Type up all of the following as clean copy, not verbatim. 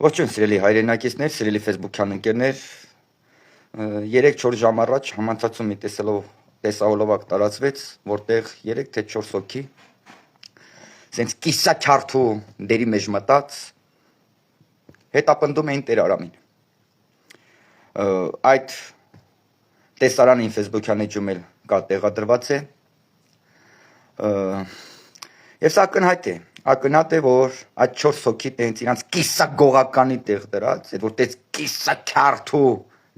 Ողջույն սիրելի հայրենակիցներ, սիրելի Facebook-յան ընկերներ, 3-4 ժամ առաջ համացածում մի տեսահոլովակ տարածվեց, որտեղ 3 թե 4 հոգի սենց կիսաքյարթու դերի մեջ մտած հետապնդում էին Տեր Արամին։ Այդ տեսարանին Facebook-յան էջում էլ կա տեղադրված է։ Եվ սա ակնհայտ է, որ այդ 4 հոգի տենց իրանց կիսագողականի տեղ դրած, այդ որ տենց կիսաքյարթու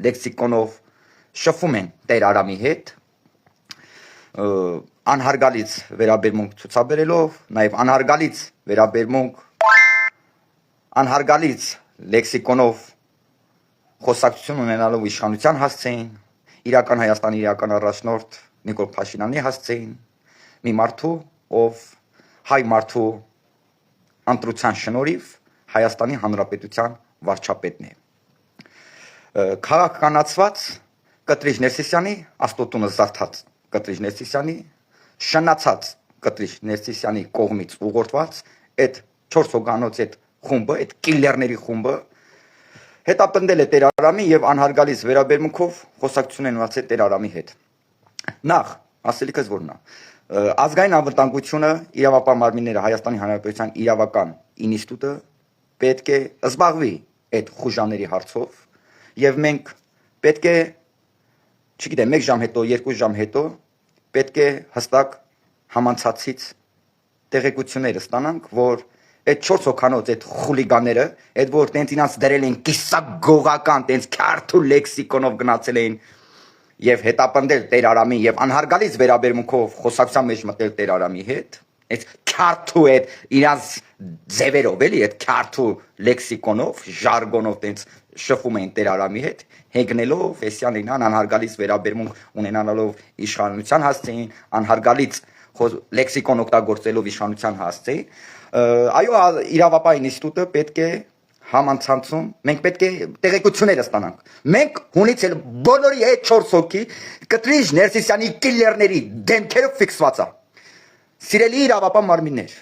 լեքսիկոնով շփվում են Տեր Արամի հետ, անհարգալից վերաբերմունք ցուցաբերելով, նաև անհարգալից լեքսիկոնով խոսակցություն ունենալով իշխանության հասցեին, իրական Հայաստանի իրական առաջնորդ Նիկոլ Փաշինյանի հասցեին, մի մարդու, ով հայ մարդու ընտրության շնորհիվ Հայաստանի Հանրապետության վարչապետն է։ Քաղաքականացված Կտրիչ Ներսիսյանի, Աստոտունը զարթած Կտրիչ Ներսիսյանի, շնացած Կտրիչ Ներսիսյանի կողմից ուղղորդված այդ 4 հոգանոց այդ խումբը, այդ կիլլերների խումբը հետապնդել է Տեր Արամի եւ անհարգալից վերաբերմունքով խոսակցություն են ունեցել Տեր Արամի հետ։ Նախ, ասելիքս որն է, ազգային անվտանգությունը, իրավապահ մարմինները, Հայաստանի Հանրապետության իրավական ինստիտուտը պետք է զբաղվի այդ խուժանների հարցով եւ մենք պետք է, չգիտեմ, 1 ժամ հետո, 2 ժամ հետո պետք է հստակ համանցածից տեղեկությունները ստանանք, որ այդ 4 հոգանոց այդ խուլիգանները, այդ որ տենց ինձ դրել են կիսագողական, տենց քյարթու լեքսիկոնով գնացել էին եւ հետապնդել Տեր Արամի եւ անհարգալից վերաբերմունքով խոսակցության մեջ մտել Տեր Արամի հետ, այդ քյարթու այդ իրանց ձևերով էլի, այդ քյարթու լեքսիկոնով, ժարգոնով տենց շփում էին Տեր Արամի հետ, հեգնելով էսյանին անհարգալից վերաբերմունք ունենալով իշխանության հասցեին, անհարգալից լեքսիկոն օգտագործելով իշխանության հասցեին, այո, իրավապահ ինստիտուտը պետք է համանցանցում, մենք պետք է տեղեկությունները ստանանք։ Մենք հունից էլ բոլորի այդ 4 հոգի Կտրիչ Ներսիսյանի կիլլերների դեմքերը ֆիքսված է։ Սիրելի իրավապահ մարմիններ,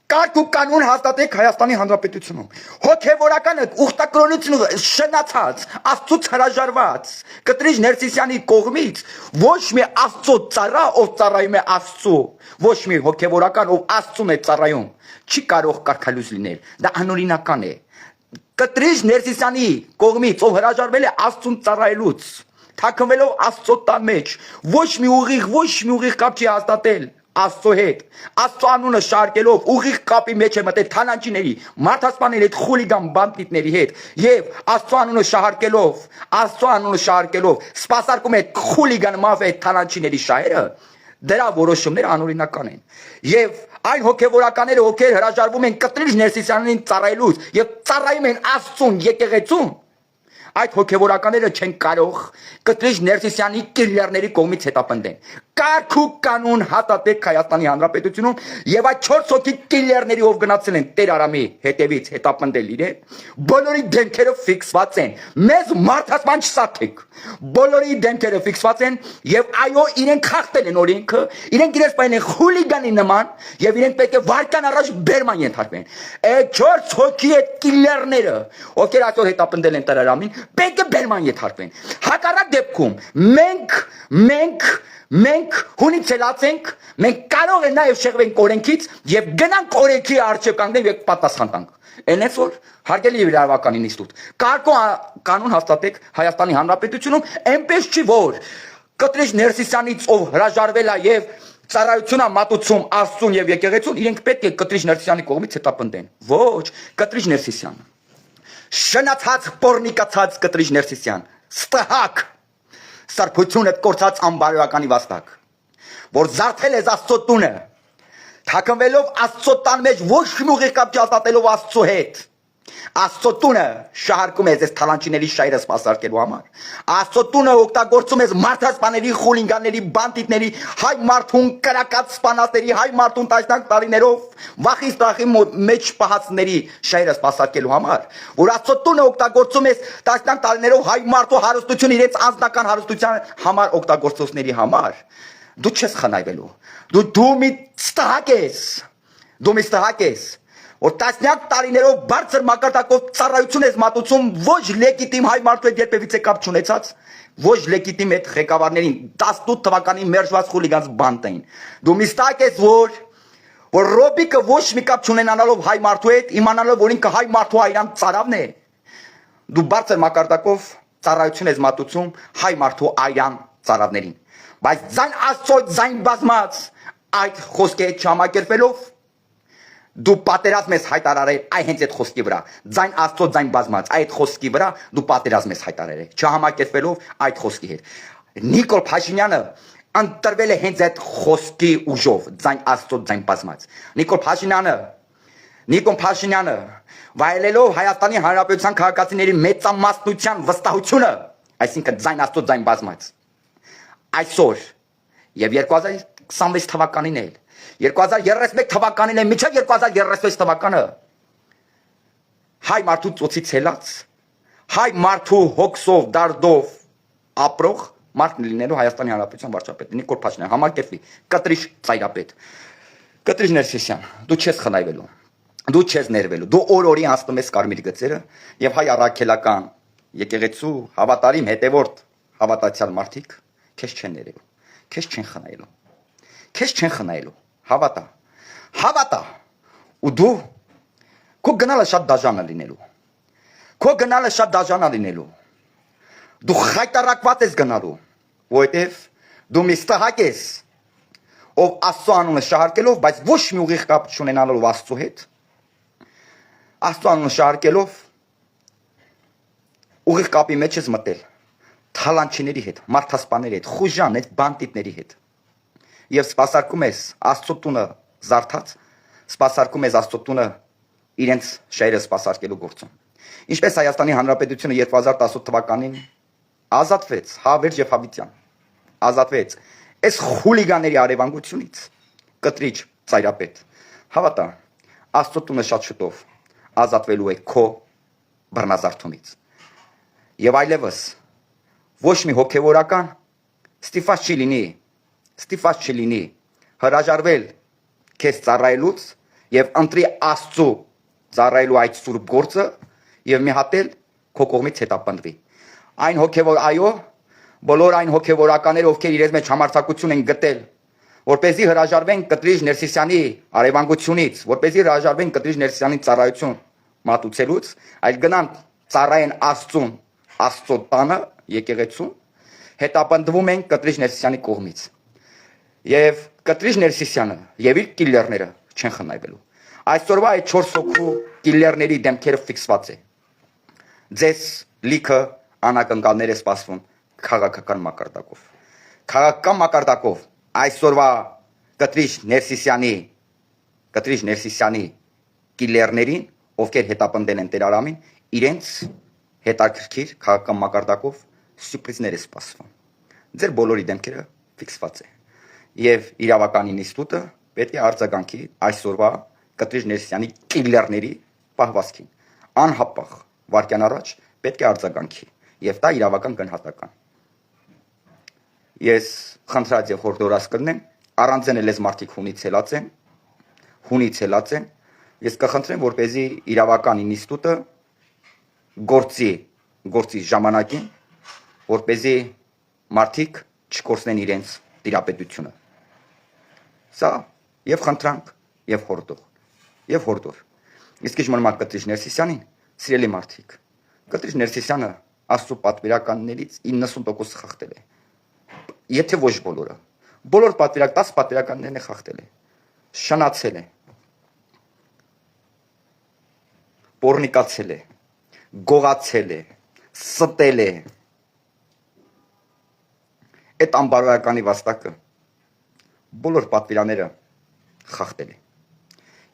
կարգ ու կանոն հաստատեք Հայաստանի Հանրապետությունում։ Հոգևորականը ուխտակրոնությունը շնացած, Աստծուց հրաժարված Կտրիչ Ներսիսյանի կողմից ոչ մի Աստծո ծառա, ով ծառայում է Աստծո, ոչ մի հոգևորական, ով Աստծուն է ծառայում, չի կարող կարգալույս լինել։ Դա անօրինական է։ Կտրիչ Ներսիսյանի կողմից, ով հրաժարվել է Աստծուն ծառայելուց, թաքնվելով Աստծո տան մեջ, ոչ մի ուղիղ կապ չի հաստատել Աստծո հետ, Աստծո անունը շարքելով ուղիղ կապի մեջ է մտել թանանչիների, մարդասպաների հետ, խուլիգան բանդիտների հետ եւ Աստծո անունը շարքելով սպասարկում է խուլիգան մաֆիա թանանչիների շահերը, դրա որոշումները անօրինական են։ Եվ այն հոգևորականները, ովքեր հրաժարվում են Կտրիչ Ներսիսյանին ծառայելուց եւ ծառայում են Աստծուն եկեղեցուն, այդ հոգևորականները չեն կարող Կտրիչ Ներսիսյանի կիլլերների կողմից հետապնդեն։ Կարգ ու կանոն հաստատեք Հայաստանի Հանրապետությունում եւ այդ 4 հոգի կիլլերների ով գնացել են Տեր Արամի հետևից հետապնդել իրեն, բոլորի դեմքերը ֆիքսված են։ Մեզ մարդասպան չսարքեք։ Բոլորի դեմքերը ֆիքսված են եւ այո, իրենք խախտել են օրենքը, իրենք իրենց պայն են խուլիգանի նման եւ իրենք պետք է վարկան առաջ բերման ենթարկվեն։ Այդ 4 հոգի այդ կիլլերները, ովքեր այսօր հետապնդել են Տեր Արամին, պետք է բերման ենթարկվեն։ Հակառակ դեպքում մենք հունից ելացենք, մենք կարող ենք նաև շեղվենք օրենքից եւ գնանք օրենքի առջև կանգնենք եւ պատասխան տանք։ Այնպես որ հարգելի իրավական ինստիտուտ, կանոն հաստատեք Հայաստանի Հանրապետությունում, այնպես չի որ Կտրիչ Ներսիսյանից ով հրաժարվել է եւ ծառայություն է մատուցում Աստծուն եւ եկեղեցուն, իրենք պետք է Կտրիչ Ներսիսյանի կողմից հետապնդեն։ Ոչ, Կտրիչ Ներսիսյան, շնացած, պորնիկացած Կտրիչ Ներսիսյան, ստահակ սարքությունը կորցած անբարոյականի վաստակ, որ զարթել է Աստծո տունը, թաքնվելով Աստծո տան մեջ ոչ մի ուղիղ կապ չհաստատելով Աստծո հետ, Աստծո տունը շահարկում է ձեզ թալանչիների շայրը սպասարկելու համար, Աստծո տունը օգտագործում ես մարդասպաների, խուլիգանների, բանդիտների, հայ մարդուն կրակած սպանածների, հայ մարդուն տաշնակ տարիներով վախից տրախի մեջ պահածների շայրը սպասարկելու համար, որ Աստծո տունը օգտագործում ես տաշնակ տարիներով հայ մարդու հարստություն իրենց անձնական հարստության համար օգտագործողների համար, դու չես խնայվելու, դու մի ստահակ ես, որ տասնյակ տարիներով բարձր մակարդակով ծառայություն ես մատուցում ոչ լեգիտիմ հայ մարդու հետ երբևիցե կապ չունեցած, ոչ լեգիտիմ այդ ղեկավարներին 18 թվականին մերժված խուլիգանց բանտ էին։ Դու միստակ ես, որ Ռոբիկը ոչ մի կապ չունենալով հայ մարդու հետ, իմանալով, որ ինքը հայ մարդու այրան ծարավն է, դու բարձր մակարդակով ծառայություն ես մատուցում հայ մարդու այրան ծարավներին։ Բայց ձայն Աստծո ձայն բազմած այդ խոսքի հետ չհամակերպելով դու պատերազմ ես հայտարարել այ հենց այդ խոսքի վրա, ձայն Աստծո ձայն բազմած այդ խոսքի վրա դու պատերազմ ես հայտարարել, չհամակերպելով այդ խոսքի հետ։ Նիկոլ Փաշինյանը ընտրվել է հենց այդ խոսքի ուժով, ձայն Աստծո ձայն բազմած։ Նիկոլ Փաշինյանը վայելելով Հայաստանի Հանրապետության քաղաքացիների մեծամասնության վստահությունը, այսինքն ձայն Աստծո ձայն բազմած, այսօր եւ 2026 թվականին էլ 2031 թվականին է միջև 2036 թվականը հայ մարդու ծոցից հելած հայ մարդու հոգսով դարդով ապրող մարդն լինելու Հայաստանի Հանրապետության վարչապետ Նիկոլ Փաշինյան համակերպվի կտրիչ ծայրապետ Կտրիչ Ներսիսյան դու չես խնայվելու դու չես ներվելու դու օր-օրի անցնում ես կարմիր գծերը եւ հայ առաքելական եկեղեցու հավատարիմ հետևորդ հավատացյալ մարդիկ քեզ չեն ներելու քեզ չեն խնայելու Հավատա, ու դու քո գնալը շատ դաժան է լինելու, դու խայտարակված ես գնալու, որովհետև դու մի ստահակ ես, ով Աստծո անունը շահարկելով, բայց ոչ մի ուղիղ կապ չունենալով Աստծո հետ, Աստծո անունը շահարկելով, ուղիղ կապի մեջ ես մտել, թալանչիների հետ, մարդասպաների հետ, խուժան այդ բանդիտների հետ, եւ սպասարկում ես Աստծո տունը զարթած, սպասարկում ես Աստծո տունը իրենց շահերը սպասարկելու գործում։ Ինչպես Հայաստանի Հանրապետությունը 2018 թվականին ազատվեց Հավերժ եւ Հավիտյան, ազատվեց այս խուլիգաների արևանգությունից, կտրիչ ծայրապետ։ Հավատա, Աստծո տունը շատ շուտով ազատվելու է քո բռնազարդումից։ Եվ այլևս ոչ մի հոգեվորական ստիպված չի լինի հրաժարվել քեզ ծառայելուց եւ ընտրի Աստծո ծառայելու այդ սուրբ գործը եւ մի հատ էլ քո կողմից հետապնդվի։ Այն հոգեվոր այո, բոլոր այն հոգեվորականները, ովքեր իրենց մեջ համարձակություն են գտել, որպեսզի հրաժարվեն Կտրիչ Ներսիսյանի արևանգությունից, որպեսզի հրաժարվեն Կտրիչ Ներսիսյանի ծառայություն մատուցելուց, այլ գնան ծառայեն Աստծուն, Աստծո տանը, եկեղեցուն, հետապնդվում են Կտրիչ Ներսիսյանի կողմից։ Եվ Կտրիչ Ներսիսյանը եւ իր կիլլերները չեն խնայվելու։ Այսօրվա այդ 4 հոգու կիլլերների դեմքերը ֆիքսված է։ Ձեզ լիքը անակնկալներ է սպասվում քաղաքական մակարդակով։ Քաղաքական մակարդակով այսօրվա Կտրիչ Ներսիսյանի կիլլերներին, ովքեր հետապնդել են Տեր Արամին, իրենց հետաքրքիր քաղաքական մակարդակով սյուրպրիզներ է սպասվում։ Ձեր բոլորի դեմքերը ֆիքսված է։ Եվ իրավական ինստիտուտը պետք է արձագանքի այսօրվա Կտրիչ Ներսիսյանի կիլլերների պահվածքին։ Անհապաղ վարկյան առաջ պետք է արձագանքի եւ դա իրավական գնահատական։ Ես խնդրած եւ հորդորած կլինեմ, առանձին լեզ մարդիկ հունից ելած են, ես կխնդրեմ, որպեսզի իրավական ինստիտուտը գործի ժամանակին, որպեսզի մարդիկ չկորցնեն իրենց տիրապետությունը։ Սա եւ խնդրանք եւ հորդոր։ Իսկ ինչ մնում Կտրիչ Ներսիսյանին, սիրելի մարդիկ, Կտրիչ Ներսիսյանը Աստծո պատվիրականներից 90% խախտել է։ Եթե ոչ բոլորը, բոլոր 10 պատվիրականներն է խախտել է, շնացել է, պոռնիկացել է, գողացել է, ստել է։ Այդ անբարոյականի վաստակը բոլոր պատվիրանները խախտել է։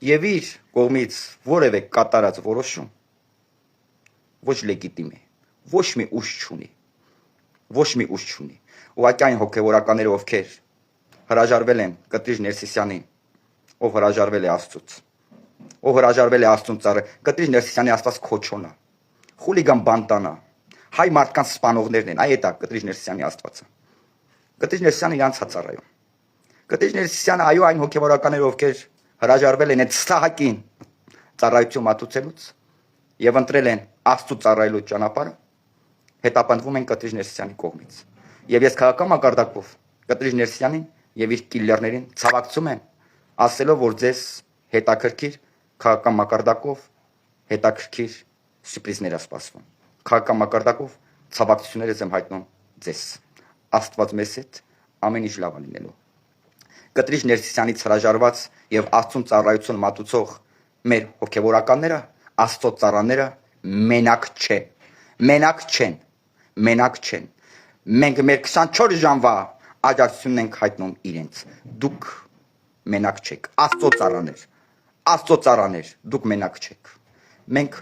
Եվ իր կողմից որևէ կատարած որոշում ոչ լեգիտիմ է, ոչ մի ուժ չունի։ Ուղղակի այն հոգևորականները, ովքեր հրաժարվել են Կտրիչ Ներսիսյանին, ով հրաժարվել է Աստծուց, ով հրաժարվել է Աստծուն ծառայել, Կտրիչ Ներսիսյանի Աստված քոչոնա, խուլիգան բանտանա, հայ մարդկանց սպանողներն են, այդ է Կտրիչ Ներսիսյանի Աստվածը։ Կտրիչ Ներսիսյանը իրանց է ծառայում։ Կտրիչ Ներսիսյանը այո այն հոգևորականները, ովքեր հրաժարվել են այդ ստահակին ծառայություն մատուցելուց եւ ընտրել են Աստծո ծառայելու ճանապարհը, հետապնդվում են Կտրիչ Ներսիսյանի կողմից։ Եվ ես քաղաքական մակարդակով Կտրիչ Ներսիսյանին եւ իր կիլլերներին ցավակցում եմ, ասելով, որ ձեզ հետաքրքիր քաղաքական մակարդակով հետաքրքիր սյուրպրիզներ սպասվում։ Քաղաքական մակարդակով ցավակցություններ եմ հայտնում ձեզ։ Աստված մեզ հետ, ամեն ինչ լավ լինելու։ Կտրիչ Ներսիսյանից հրաժարված եւ Աստծուն ծառայություն մատուցող մեր հոգեվորականները, Աստծո ծառաները մենակ չեն։ Մենակ չեն։ Մենք մեր 24 ժամվա աջակցությունն ենք հայտնում իրենց։ Դուք մենակ չեք։ Աստծո ծառաներ, դուք մենակ չեք։ Մենք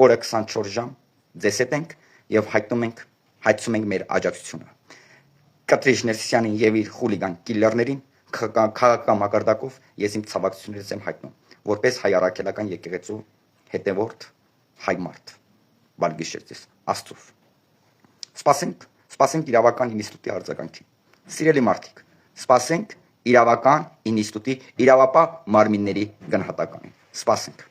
օրը 24 ժամ ձեզ հետ ենք եւ հայցում ենք մեր աջակցությունը։ Կտրիչ Ներսիսյանին եւ իր խուլիգան կիլլերներին քաղաքական մակարդակով ես իմ ցավակցություններս եմ հայտնում, որպես հայ առաքելական եկեղեցու հետևորդ հայ մարդ։ Բարգիշեր ձեզ Աստծով։ Սպասենք իրավական ինստիտուտի արձագանքին։ Սիրելի մարդիկ, սպասենք իրավական ինստիտուտի իրավապահ մարմինների գնահատականին։ Սպասենք։